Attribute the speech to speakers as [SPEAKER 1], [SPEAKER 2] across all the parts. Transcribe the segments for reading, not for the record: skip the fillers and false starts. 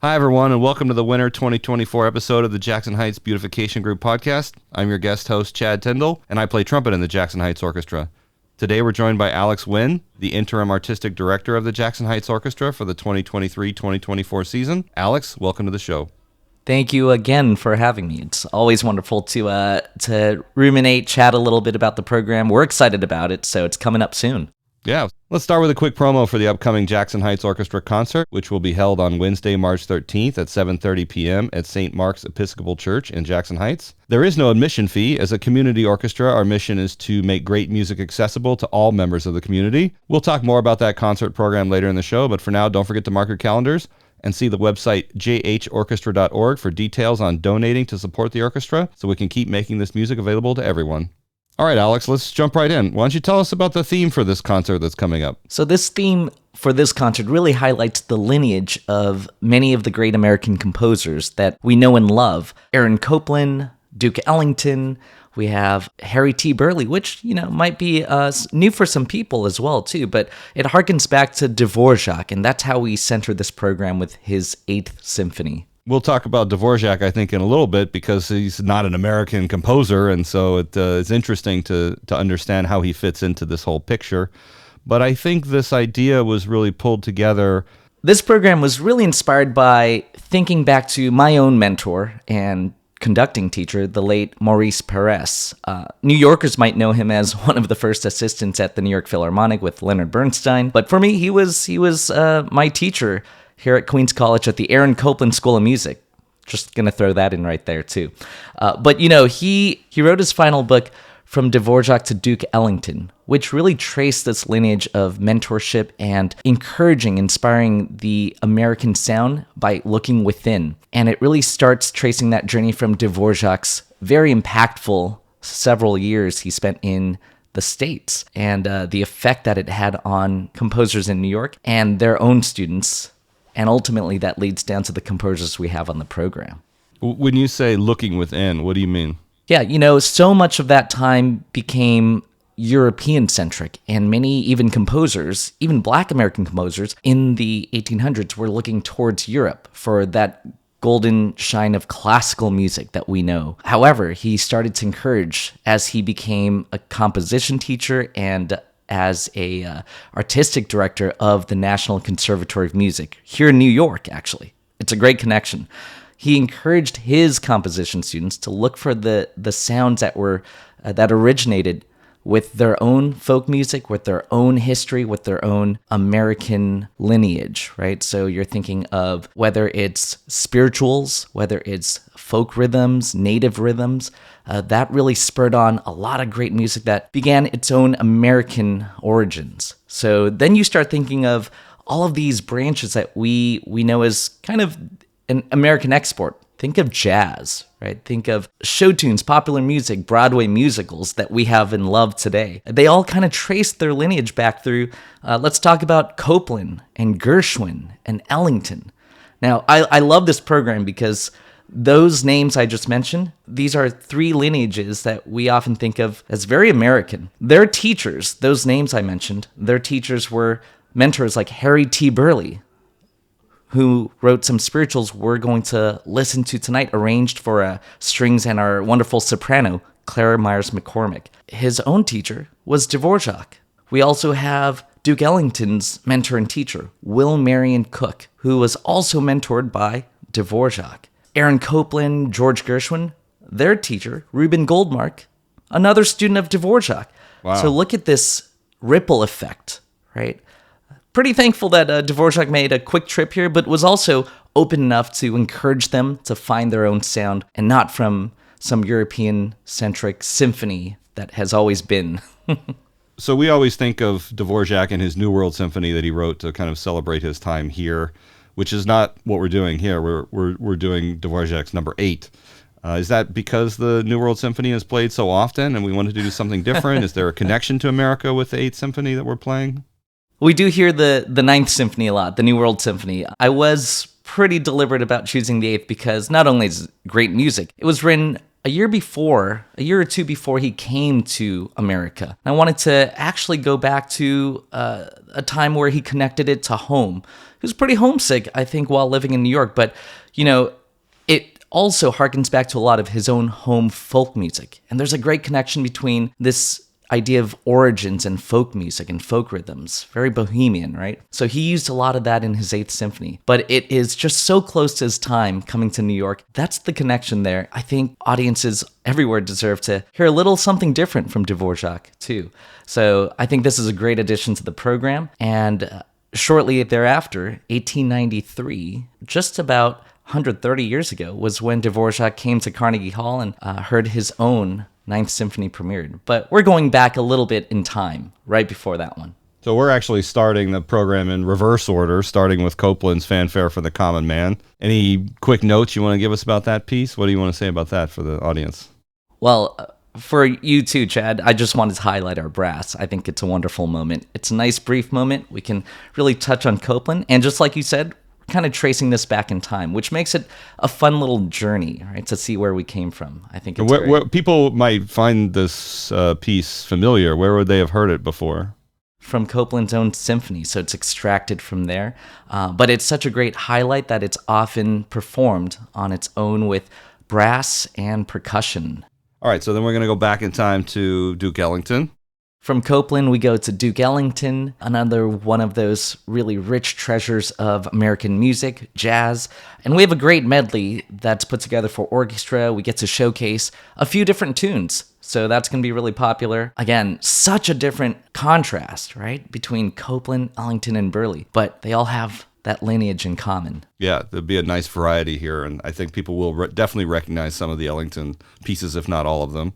[SPEAKER 1] Hi, everyone, and welcome to the Winter 2024 episode of the Jackson Heights Beautification Group podcast. I'm your guest host, Chad Tindel, and I play trumpet in the Jackson Heights Orchestra. Today, we're joined by Alex Wen, the Interim Artistic Director of the Jackson Heights Orchestra for the 2023-2024 season. Alex, welcome to the show.
[SPEAKER 2] Thank you again for having me. It's always wonderful to ruminate, chat a little bit about the program. We're excited about it, so it's coming up soon.
[SPEAKER 1] Yeah, let's start with a quick promo for the upcoming Jackson Heights Orchestra concert, which will be held on Wednesday, March 13th at 7:30 p.m. at St. Mark's Episcopal Church in Jackson Heights. There is no admission fee. As a community orchestra, our mission is to make great music accessible to all members of the community. We'll talk more about that concert program later in the show, but for now, don't forget to mark your calendars and see the website jhorchestra.org for details on donating to support the orchestra so we can keep making this music available to everyone. All right, Alex, let's jump right in. Why don't you tell us about the theme for this concert that's coming up?
[SPEAKER 2] So this theme for this concert really highlights the lineage of many of the great American composers that we know and love. Copland, Duke Ellington, we have Harry T. Burleigh, which, might be new for some people as well, too, but it harkens back to Dvorak, and that's how we center this program with his 8th Symphony.
[SPEAKER 1] We'll talk about Dvorak, I think, in a little bit because he's not an American composer, and so it's interesting to understand how he fits into this whole picture. But I think this idea was really pulled together.
[SPEAKER 2] This program was really inspired by thinking back to my own mentor and conducting teacher, the late Maurice Perez. New Yorkers might know him as one of the first assistants at the New York Philharmonic with Leonard Bernstein, but for me, he was my teacher here at Queens College at the Copland School of Music. Just gonna throw that in right there too. But he wrote his final book, From Dvorak to Duke Ellington, which really traced this lineage of mentorship and inspiring the American sound by looking within. And it really starts tracing that journey from Dvorak's very impactful several years he spent in the States and the effect that it had on composers in New York and their own students. And ultimately, that leads down to the composers we have on the program.
[SPEAKER 1] When you say looking within, what do you mean?
[SPEAKER 2] Yeah, so much of that time became European-centric, and many even composers, even Black American composers in the 1800s were looking towards Europe for that golden shine of classical music that we know. However, he started to encourage, as he became a composition teacher and as a artistic director of the National Conservatory of Music here in New York, actually. It's a great connection. He encouraged his composition students to look for the sounds that were that originated with their own folk music, with their own history, with their own American lineage, right? So you're thinking of whether it's spirituals, whether it's folk rhythms, native rhythms, that really spurred on a lot of great music that began its own American origins. So then you start thinking of all of these branches that we know as kind of an American export. Think of jazz, right? Think of show tunes, popular music, Broadway musicals that we have and love today. They all kind of trace their lineage back through, let's talk about Copland and Gershwin and Ellington. Now, I love this program because those names I just mentioned, these are 3 lineages that we often think of as very American. Their teachers, those names I mentioned, their teachers were mentors like Harry T. Burleigh, who wrote some spirituals we're going to listen to tonight, arranged for strings and our wonderful soprano, Clara Myers McCormick. His own teacher was Dvorak. We also have Duke Ellington's mentor and teacher, Will Marion Cook, who was also mentored by Dvorak. Copland, George Gershwin, their teacher, Reuben Goldmark, another student of Dvorak.
[SPEAKER 1] Wow.
[SPEAKER 2] So look at this ripple effect, right? Pretty thankful that Dvorak made a quick trip here, but was also open enough to encourage them to find their own sound and not from some European-centric symphony that has always been.
[SPEAKER 1] So we always think of Dvorak and his New World Symphony that he wrote to kind of celebrate his time here, which is not what we're doing here. We're doing Dvorak's number 8. Is that because the New World Symphony is played so often and we wanted to do something different? Is there a connection to America with the 8th Symphony that we're playing?
[SPEAKER 2] We do hear the 9th Symphony a lot, the New World Symphony. I was pretty deliberate about choosing the 8th because not only is it great music, it was written a year or two before he came to America. I wanted to actually go back to a time where he connected it to home. He was pretty homesick, I think, while living in New York, but, it also harkens back to a lot of his own home folk music. And there's a great connection between this idea of origins and folk music and folk rhythms, very bohemian, right? So he used a lot of that in his Eighth Symphony, but it is just so close to his time coming to New York. That's the connection there. I think audiences everywhere deserve to hear a little something different from Dvorak too. So I think this is a great addition to the program. And shortly thereafter, 1893, just about 130 years ago, was when Dvorak came to Carnegie Hall and heard his own Ninth Symphony premiered. But we're going back a little bit in time, right before that one.
[SPEAKER 1] So we're actually starting the program in reverse order, starting with Copland's Fanfare for the Common Man. Any quick notes you want to give us about that piece? What do you want to say about that for the audience?
[SPEAKER 2] Well, for you too, Chad, I just wanted to highlight our brass. I think it's a wonderful moment. It's a nice, brief moment. We can really touch on Copland. And just like you said, kind of tracing this back in time, which makes it a fun little journey, right, to see where we came from. I think it's
[SPEAKER 1] where people might find this piece familiar. Where would they have heard it before?
[SPEAKER 2] From Copland's own symphony, so it's extracted from there. But it's such a great highlight that it's often performed on its own with brass and percussion.
[SPEAKER 1] All right, so then we're going to go back in time to Duke Ellington.
[SPEAKER 2] From Copland, we go to Duke Ellington, another one of those really rich treasures of American music, jazz. And we have a great medley that's put together for orchestra. We get to showcase a few different tunes. So that's going to be really popular. Again, such a different contrast, right, between Copland, Ellington, and Burleigh. But they all have that lineage in common.
[SPEAKER 1] Yeah, there'll be a nice variety here. And I think people will definitely recognize some of the Ellington pieces, if not all of them.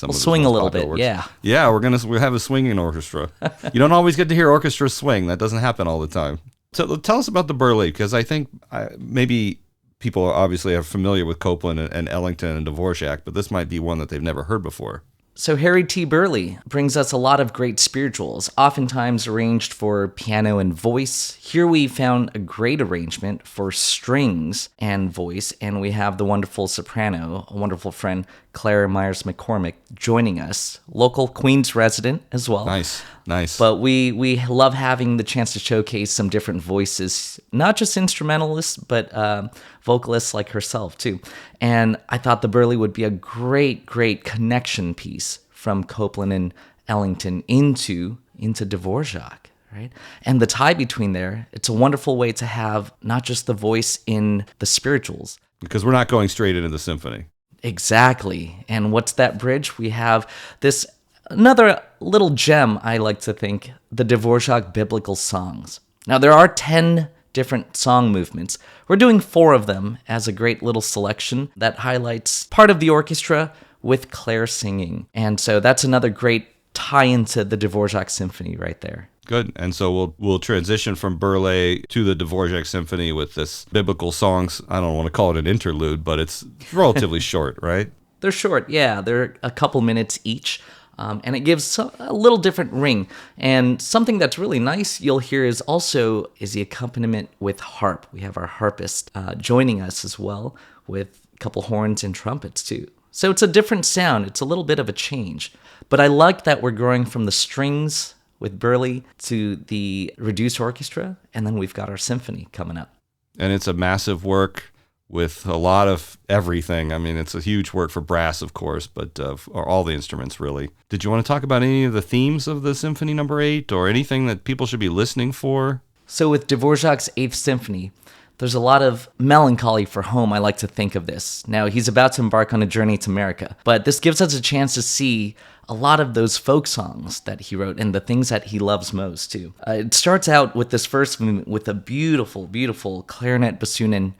[SPEAKER 2] We'll swing a little bit, works. Yeah.
[SPEAKER 1] Yeah, we'll have a swinging orchestra. You don't always get to hear orchestras swing. That doesn't happen all the time. So tell us about the Burleigh, because I think maybe people obviously are familiar with Copland and Ellington and Dvorak, but this might be one that they've never heard before.
[SPEAKER 2] So Harry T. Burleigh brings us a lot of great spirituals, oftentimes arranged for piano and voice. Here we found a great arrangement for strings and voice, and we have the wonderful soprano, a wonderful friend, Claire Myers McCormick, joining us, local Queens resident as well.
[SPEAKER 1] Nice.
[SPEAKER 2] But we love having the chance to showcase some different voices, not just instrumentalists, but vocalists like herself too. And I thought the Burleigh would be a great connection piece from Copland and Ellington into Dvorak, right? And the tie between there, it's a wonderful way to have not just the voice in the spirituals.
[SPEAKER 1] Because we're not going straight into the symphony.
[SPEAKER 2] Exactly. And what's that bridge? We have this another little gem, I like to think, the Dvorak biblical songs. Now, there are 10 different song movements. We're doing 4 of them as a great little selection that highlights part of the orchestra with Claire singing. And so that's another great tie into the Dvorak symphony right there.
[SPEAKER 1] Good. And so we'll transition from Burleigh to the Dvorak Symphony with this biblical songs. I don't want to call it an interlude, but it's relatively short, right?
[SPEAKER 2] They're short, yeah. They're a couple minutes each. And it gives a little different ring. And something that's really nice you'll hear is the accompaniment with harp. We have our harpist joining us as well with a couple horns and trumpets too. So it's a different sound. It's a little bit of a change. But I like that we're growing from the strings with Burleigh to the reduced orchestra, and then we've got our symphony coming up.
[SPEAKER 1] And it's a massive work with a lot of everything. I mean, it's a huge work for brass, of course, but all the instruments, really. Did you want to talk about any of the themes of the Symphony No. 8 or anything that people should be listening for?
[SPEAKER 2] So with Dvorak's Eighth Symphony, there's a lot of melancholy for home, I like to think of this. Now, he's about to embark on a journey to America, but this gives us a chance to see a lot of those folk songs that he wrote and the things that he loves most, too. It starts out with this first movement with a beautiful, beautiful clarinet bassoon, and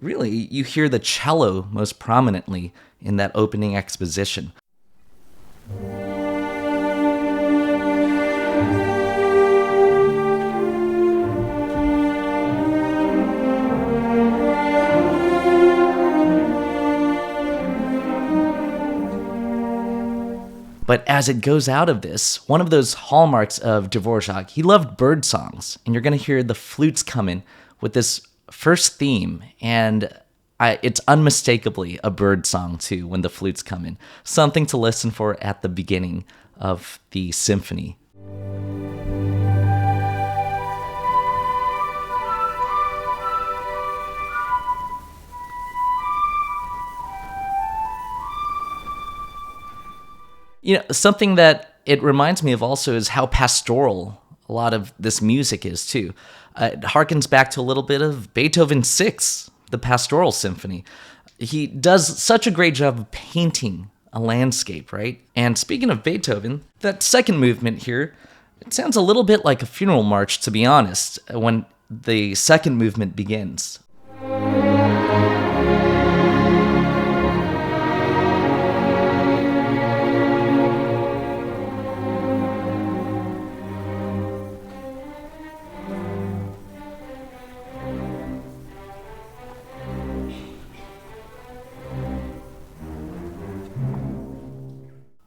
[SPEAKER 2] really, you hear the cello most prominently in that opening exposition. But as it goes out of this, one of those hallmarks of Dvorak, he loved bird songs. And you're going to hear the flutes come in with this first theme. And It's unmistakably a bird song, too, when the flutes come in. Something to listen for at the beginning of the symphony. Something that it reminds me of also is how pastoral a lot of this music is, too. It harkens back to a little bit of Beethoven's Sixth, the Pastoral Symphony. He does such a great job of painting a landscape, right? And speaking of Beethoven, that second movement here, it sounds a little bit like a funeral march, to be honest, when the second movement begins.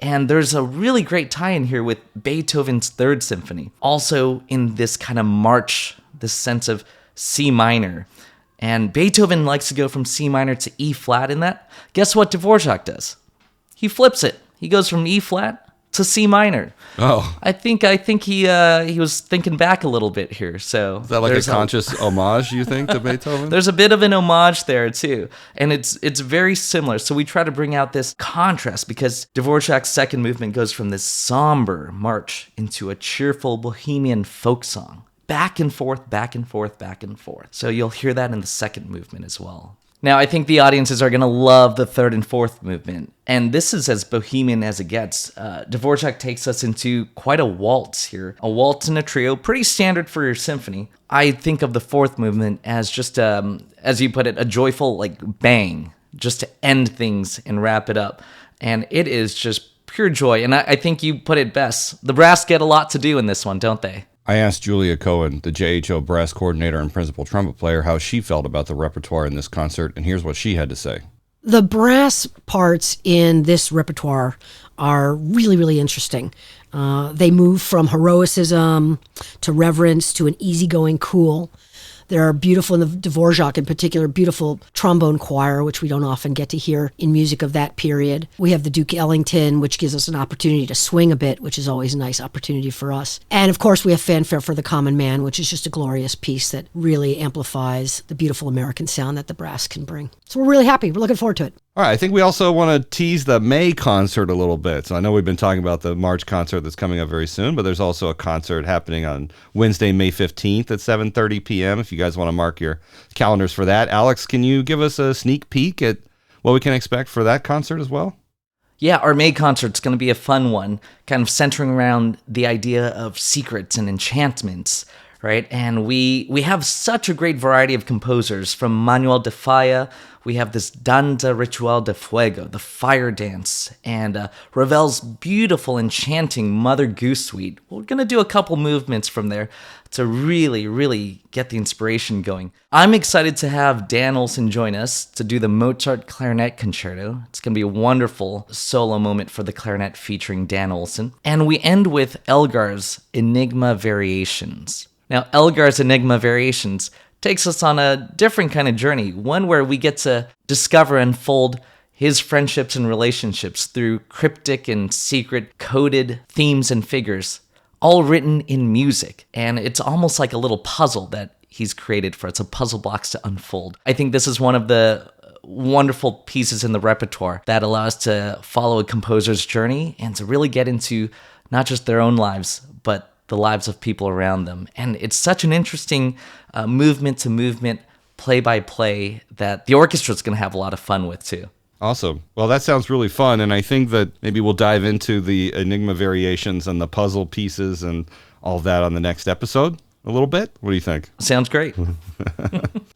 [SPEAKER 2] And there's a really great tie-in here with Beethoven's Third Symphony, also in this kind of march, this sense of C minor. And Beethoven likes to go from C minor to E flat in that. Guess what Dvorak does? He flips it. He goes from E flat to C minor.
[SPEAKER 1] Oh.
[SPEAKER 2] I think he was thinking back a little bit here. So
[SPEAKER 1] is that like a conscious homage, you think, to Beethoven?
[SPEAKER 2] There's a bit of an homage there too, and it's very similar. So we try to bring out this contrast because Dvorak's second movement goes from this somber march into a cheerful bohemian folk song. Back and forth, back and forth, back and forth. So you'll hear that in the second movement as well. Now, I think the audiences are going to love the third and fourth movement, and this is as bohemian as it gets. Dvorak takes us into quite a waltz here, a waltz and a trio, pretty standard for your symphony. I think of the fourth movement as just, as you put it, a joyful, bang, just to end things and wrap it up, and it is just pure joy, and I think you put it best. The brass get a lot to do in this one, don't they?
[SPEAKER 1] I asked Julia Cohen, the JHO brass coordinator and principal trumpet player, how she felt about the repertoire in this concert, and here's what she had to say.
[SPEAKER 3] The brass parts in this repertoire are really, really interesting. They move from heroicism to reverence to an easygoing cool. There are beautiful, in the Dvorak in particular, beautiful trombone choir, which we don't often get to hear in music of that period. We have the Duke Ellington, which gives us an opportunity to swing a bit, which is always a nice opportunity for us. And of course, we have Fanfare for the Common Man, which is just a glorious piece that really amplifies the beautiful American sound that the brass can bring. So we're really happy. We're looking forward to it.
[SPEAKER 1] All right, I think we also want to tease the May concert a little bit. So I know we've been talking about the March concert that's coming up very soon, but there's also a concert happening on Wednesday, May 15th at 7:30 p.m. if you guys want to mark your calendars for that. Alex, can you give us a sneak peek at what we can expect for that concert as well?
[SPEAKER 2] Yeah, our May concert's going to be a fun one, kind of centering around the idea of secrets and enchantments, right? And we have such a great variety of composers, from Manuel de Falla. We have this Danza Ritual de Fuego, the fire dance, and Ravel's beautiful, enchanting Mother Goose Suite. We're going to do a couple movements from there to really, really get the inspiration going. I'm excited to have Dan Olsen join us to do the Mozart Clarinet Concerto. It's going to be a wonderful solo moment for the clarinet featuring Dan Olsen. And we end with Elgar's Enigma Variations. Now, Elgar's Enigma Variations takes us on a different kind of journey, one where we get to discover and unfold his friendships and relationships through cryptic and secret coded themes and figures, all written in music. And it's almost like a little puzzle that he's created for us, a puzzle box to unfold. I think this is one of the wonderful pieces in the repertoire that allow us to follow a composer's journey and to really get into not just their own lives, but the lives of people around them. And it's such an interesting movement-to-movement, play-by-play that the orchestra is going to have a lot of fun with, too.
[SPEAKER 1] Awesome. Well, that sounds really fun, and I think that maybe we'll dive into the Enigma variations and the puzzle pieces and all of that on the next episode a little bit. What do you think?
[SPEAKER 2] Sounds great.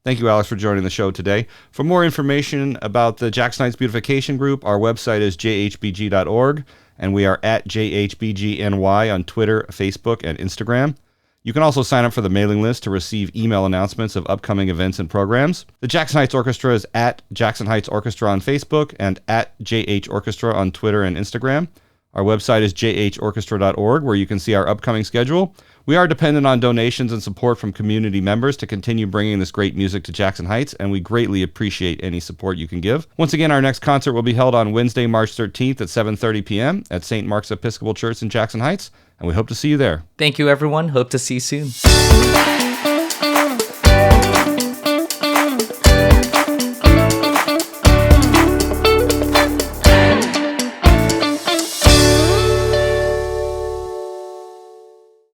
[SPEAKER 1] Thank you, Alex, for joining the show today. For more information about the Jackson Heights Beautification Group, our website is jhbg.org. And we are at JHBGNY on Twitter, Facebook, and Instagram. You can also sign up for the mailing list to receive email announcements of upcoming events and programs. The Jackson Heights Orchestra is at Jackson Heights Orchestra on Facebook and at JH Orchestra on Twitter and Instagram. Our website is jhorchestra.org, where you can see our upcoming schedule. We are dependent on donations and support from community members to continue bringing this great music to Jackson Heights, and we greatly appreciate any support you can give. Once again, our next concert will be held on Wednesday, March 13th at 7:30 p.m. at St. Mark's Episcopal Church in Jackson Heights, and we hope to see you there.
[SPEAKER 2] Thank you, everyone. Hope to see you soon.